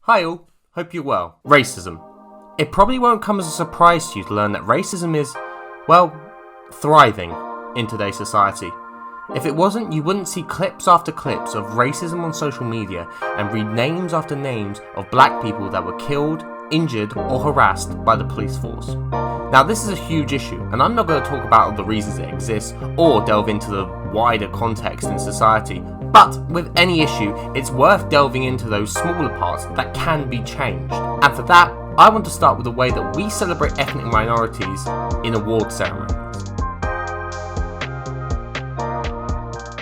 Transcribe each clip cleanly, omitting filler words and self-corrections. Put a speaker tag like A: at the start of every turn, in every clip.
A: Hi all, hope you're well. Racism. It probably won't come as a surprise to you to learn that racism is, well, thriving in today's society. If it wasn't, you wouldn't see clips after clips of racism on social media and read names after names of black people that were killed, injured or harassed by the police force. Now this is a huge issue, and I'm not going to talk about the reasons it exists or delve into the wider context in society, but with any issue, it's worth delving into those smaller parts that can be changed. And for that, I want to start with the way that we celebrate ethnic minorities in award ceremonies.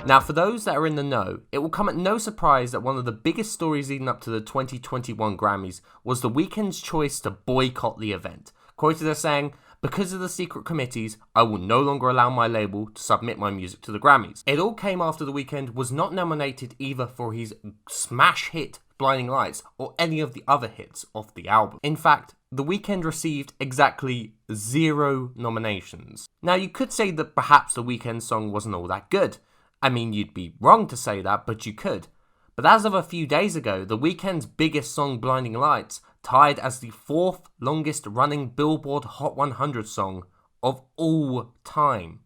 A: Now for those that are in the know, it will come at no surprise that one of the biggest stories leading up to the 2021 Grammys was The Weeknd's choice to boycott the event, quoted as saying, "Because of the secret committees, I will no longer allow my label to submit my music to the Grammys." It all came after The Weeknd was not nominated either for his smash hit Blinding Lights or any of the other hits off the album. In fact, The Weeknd received exactly 0 nominations. Now you could say that perhaps The Weeknd's song wasn't all that good. I mean, you'd be wrong to say that, but you could. But as of a few days ago, The Weeknd's biggest song, Blinding Lights, tied as the 4th longest running Billboard Hot 100 song of all time,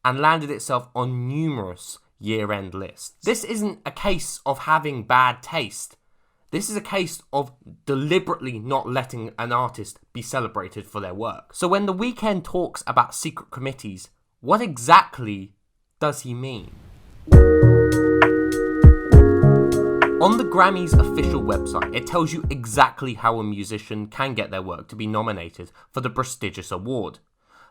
A: and landed itself on numerous year-end lists. This isn't a case of having bad taste. This is a case of deliberately not letting an artist be celebrated for their work. So when The Weeknd talks about secret committees, what exactly does he mean? On the Grammys official website, it tells you exactly how a musician can get their work to be nominated for the prestigious award.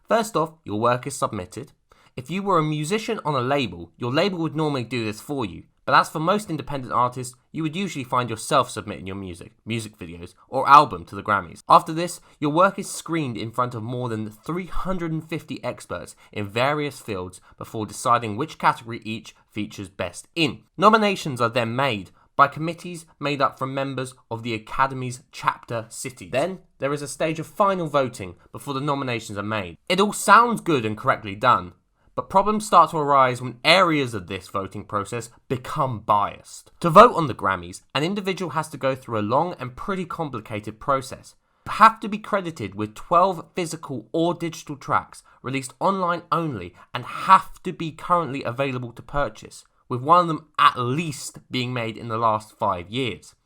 A: First off, your work is submitted. If you were a musician on a label, your label would normally do this for you. But as for most independent artists, you would usually find yourself submitting your music videos, or album to the Grammys. After this, your work is screened in front of more than 350 experts in various fields before deciding which category each features best in. Nominations are then made by committees made up from members of the Academy's chapter cities. Then, there is a stage of final voting before the nominations are made. It all sounds good and correctly done, but problems start to arise when areas of this voting process become biased. To vote on the Grammys, an individual has to go through a long and pretty complicated process. You have to be credited with 12 physical or digital tracks released online only and have to be currently available to purchase, with one of them at least being made in the last 5 years.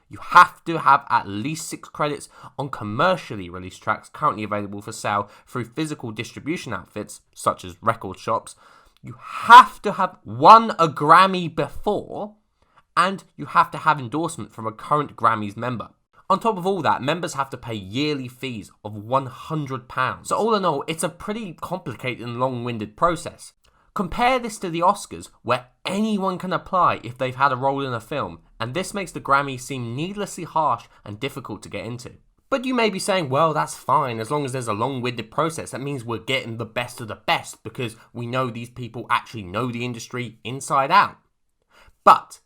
A: You have to have at least 6 credits on commercially released tracks currently available for sale through physical distribution outfits, such as record shops. You have to have won a Grammy before, and you have to have endorsement from a current Grammys member. On top of all that, members have to pay yearly fees of £100. So all in all, it's a pretty complicated and long-winded process. Compare this to the Oscars, where anyone can apply if they've had a role in a film, and this makes the Grammys seem needlessly harsh and difficult to get into. But you may be saying, well, that's fine, as long as there's a long-winded process, that means we're getting the best of the best, because we know these people actually know the industry inside out. But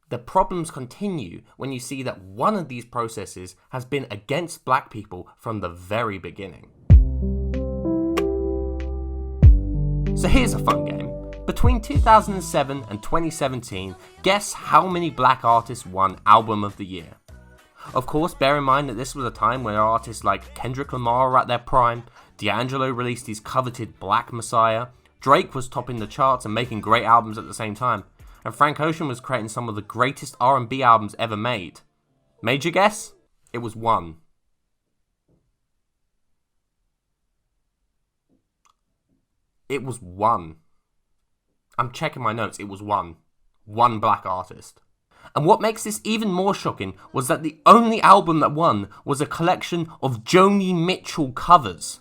A: the problems continue when you see that one of these processes has been against black people from the very beginning. So here's a fun game. Between 2007 and 2017, guess how many black artists won Album of the Year? Of course, bear in mind that this was a time where artists like Kendrick Lamar were at their prime, D'Angelo released his coveted Black Messiah, Drake was topping the charts and making great albums at the same time, and Frank Ocean was creating some of the greatest R&B albums ever made. Major guess? It was one. It was one. I'm checking my notes, it was one. One black artist. And what makes this even more shocking was that the only album that won was a collection of Joni Mitchell covers.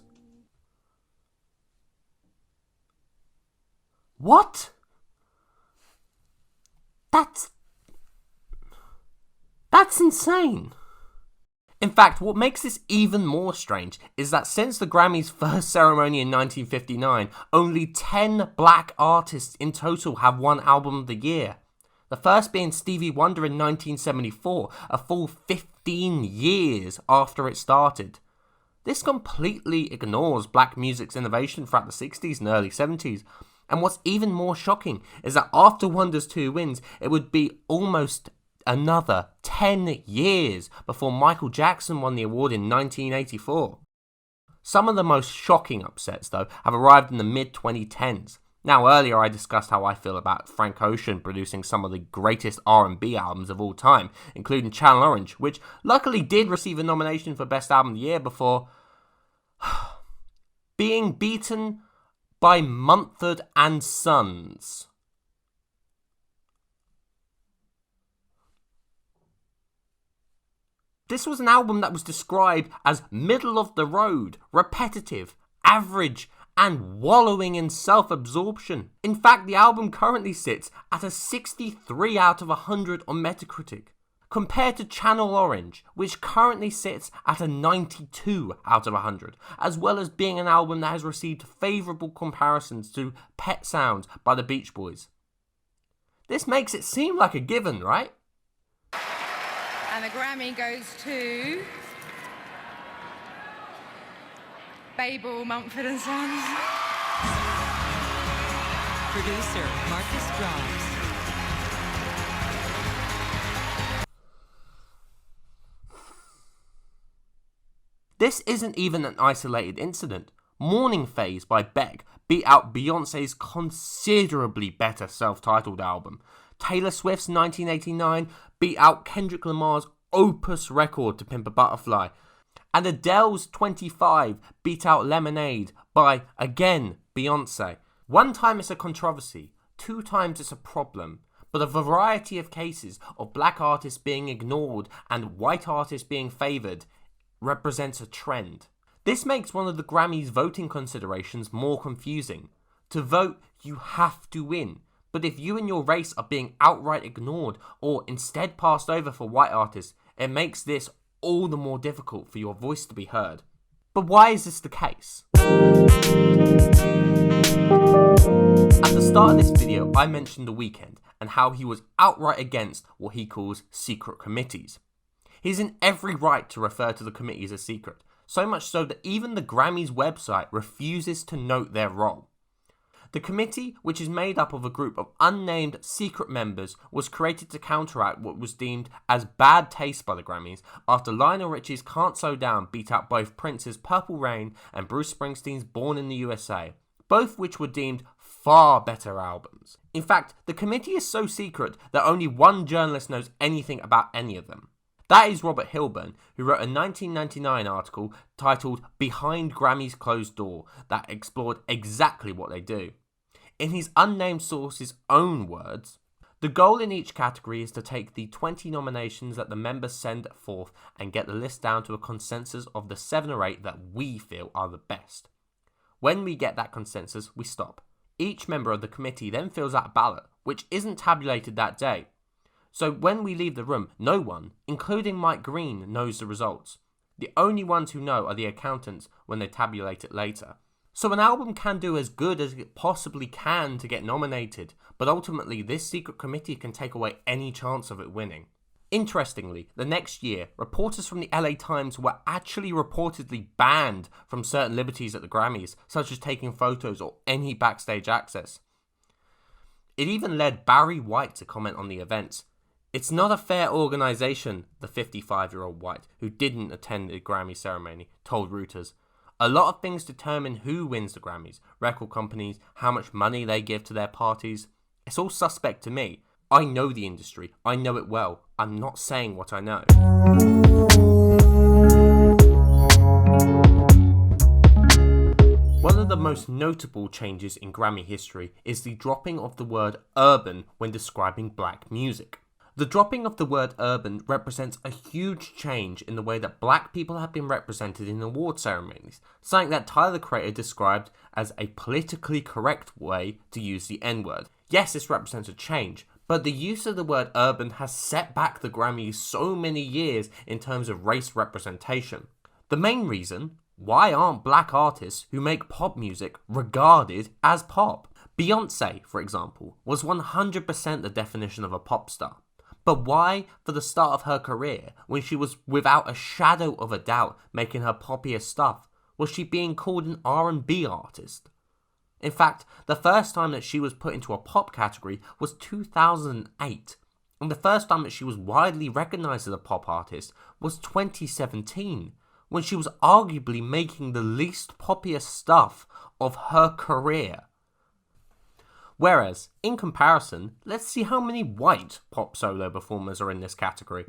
A: What? That's insane. In fact, what makes this even more strange is that since the Grammys' first ceremony in 1959, only 10 black artists in total have won Album of the Year. The first being Stevie Wonder in 1974, a full 15 years after it started. This completely ignores black music's innovation throughout the 60s and early 70s. And what's even more shocking is that after Wonder's 2 wins, it would be almost another 10 years before Michael Jackson won the award in 1984. Some of the most shocking upsets, though, have arrived in the mid-2010s. Now, earlier I discussed how I feel about Frank Ocean producing some of the greatest R&B albums of all time, including Channel Orange, which luckily did receive a nomination for Best Album of the Year before being beaten by Mumford & Sons. This was an album that was described as middle of the road, repetitive, average, and wallowing in self-absorption. In fact, the album currently sits at a 63 out of 100 on Metacritic, compared to Channel Orange, which currently sits at a 92 out of 100, as well as being an album that has received favourable comparisons to Pet Sounds by the Beach Boys. This makes it seem like a given, right?
B: And the Grammy goes to Babel, Mumford & Sons.
C: Producer Marcus Drums.
A: This isn't even an isolated incident. Morning Phase by Beck beat out Beyoncé's considerably better self-titled album. Taylor Swift's 1989 beat out Kendrick Lamar's Opus record To Pimp a Butterfly. And Adele's 25 beat out Lemonade by, again, Beyoncé. One time it's a controversy, 2 times it's a problem, but a variety of cases of black artists being ignored and white artists being favoured represents a trend. This makes one of the Grammys' voting considerations more confusing. To vote, you have to win. But if you and your race are being outright ignored or instead passed over for white artists, it makes this all the more difficult for your voice to be heard. But why is this the case? At the start of this video, I mentioned The Weeknd and how he was outright against what he calls secret committees. He's in every right to refer to the committees as secret, so much so that even the Grammys website refuses to note their role. The committee, which is made up of a group of unnamed secret members, was created to counteract what was deemed as bad taste by the Grammys after Lionel Richie's Can't Slow Down beat out both Prince's Purple Rain and Bruce Springsteen's Born in the USA, both which were deemed far better albums. In fact, the committee is so secret that only one journalist knows anything about any of them. That is Robert Hilburn, who wrote a 1999 article titled Behind Grammy's Closed Door that explored exactly what they do. In his unnamed source's own words, the goal in each category is to take the 20 nominations that the members send forth and get the list down to a consensus of the 7 or 8 that we feel are the best. When we get that consensus, we stop. Each member of the committee then fills out a ballot, which isn't tabulated that day. So when we leave the room, no one, including Mike Green, knows the results. The only ones who know are the accountants when they tabulate it later. So an album can do as good as it possibly can to get nominated, but ultimately this secret committee can take away any chance of it winning. Interestingly, the next year, reporters from the LA Times were actually reportedly banned from certain liberties at the Grammys, such as taking photos or any backstage access. It even led Barry White to comment on the events. It's not a fair organisation, the 55-year-old White, who didn't attend the Grammy ceremony, told Reuters. A lot of things determine who wins the Grammys. Record companies, how much money they give to their parties. It's all suspect to me. I know the industry. I know it well. I'm not saying what I know. One of the most notable changes in Grammy history is the dropping of the word urban when describing black music. The dropping of the word urban represents a huge change in the way that black people have been represented in award ceremonies, something that Tyler the Creator described as a politically correct way to use the N-word. Yes, this represents a change, but the use of the word urban has set back the Grammys so many years in terms of race representation. The main reason, why aren't black artists who make pop music regarded as pop? Beyoncé, for example, was 100% the definition of a pop star. But why, for the start of her career, when she was without a shadow of a doubt making her poppiest stuff, was she being called an R&B artist? In fact, the first time that she was put into a pop category was 2008. And the first time that she was widely recognised as a pop artist was 2017, when she was arguably making the least poppier stuff of her career. Whereas, in comparison, let's see how many white pop solo performers are in this category.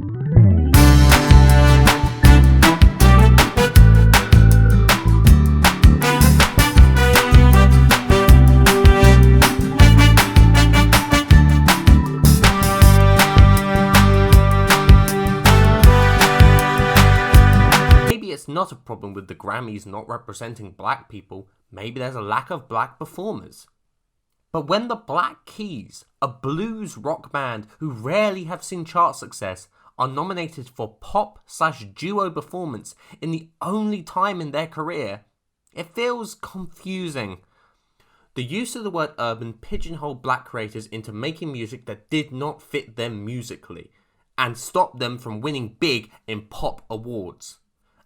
A: It's not a problem with the Grammys not representing black people, maybe there's a lack of black performers. But when the Black Keys, a blues rock band who rarely have seen chart success, are nominated for pop/duo performance in the only time in their career, it feels confusing. The use of the word urban pigeonholed black creators into making music that did not fit them musically, and stopped them from winning big in pop awards.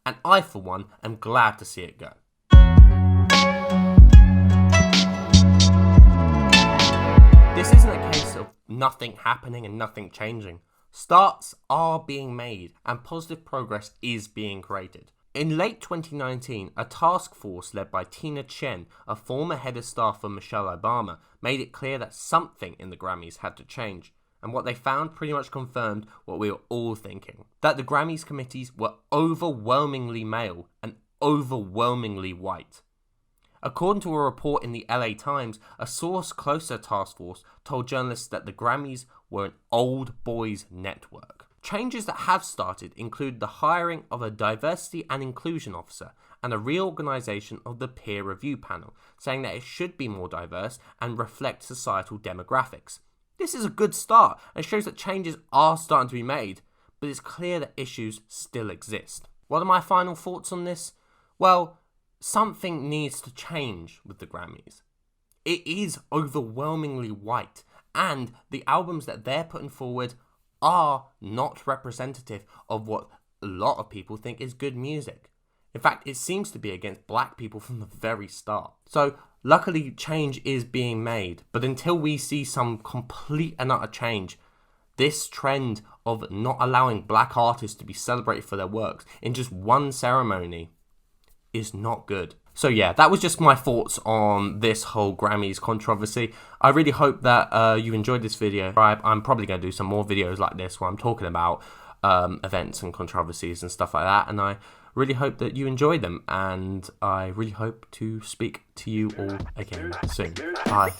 A: And I, for one, am glad to see it go. This isn't a case of nothing happening and nothing changing. Starts are being made and positive progress is being created. In late 2019, a task force led by Tina Chen, a former head of staff for Michelle Obama, made it clear that something in the Grammys had to change. And what they found pretty much confirmed what we were all thinking. That the Grammys committees were overwhelmingly male and overwhelmingly white. According to a report in the LA Times, a source close to the task force told journalists that the Grammys were an old boys network. Changes that have started include the hiring of a diversity and inclusion officer and a reorganization of the peer review panel, saying that it should be more diverse and reflect societal demographics. This is a good start and shows that changes are starting to be made, but it's clear that issues still exist. What are my final thoughts on this? Well, something needs to change with the Grammys. It is overwhelmingly white, and the albums that they're putting forward are not representative of what a lot of people think is good music. In fact, it seems to be against black people from the very start. So, luckily, change is being made, but until we see some complete and utter change, this trend of not allowing black artists to be celebrated for their works in just one ceremony is not good. So yeah, that was just my thoughts on this whole Grammys controversy. I really hope that you enjoyed this video. I'm probably going to do some more videos like this where I'm talking about events and controversies and stuff like that, and I really hope that you enjoy them, and I really hope to speak to you all again soon. Bye.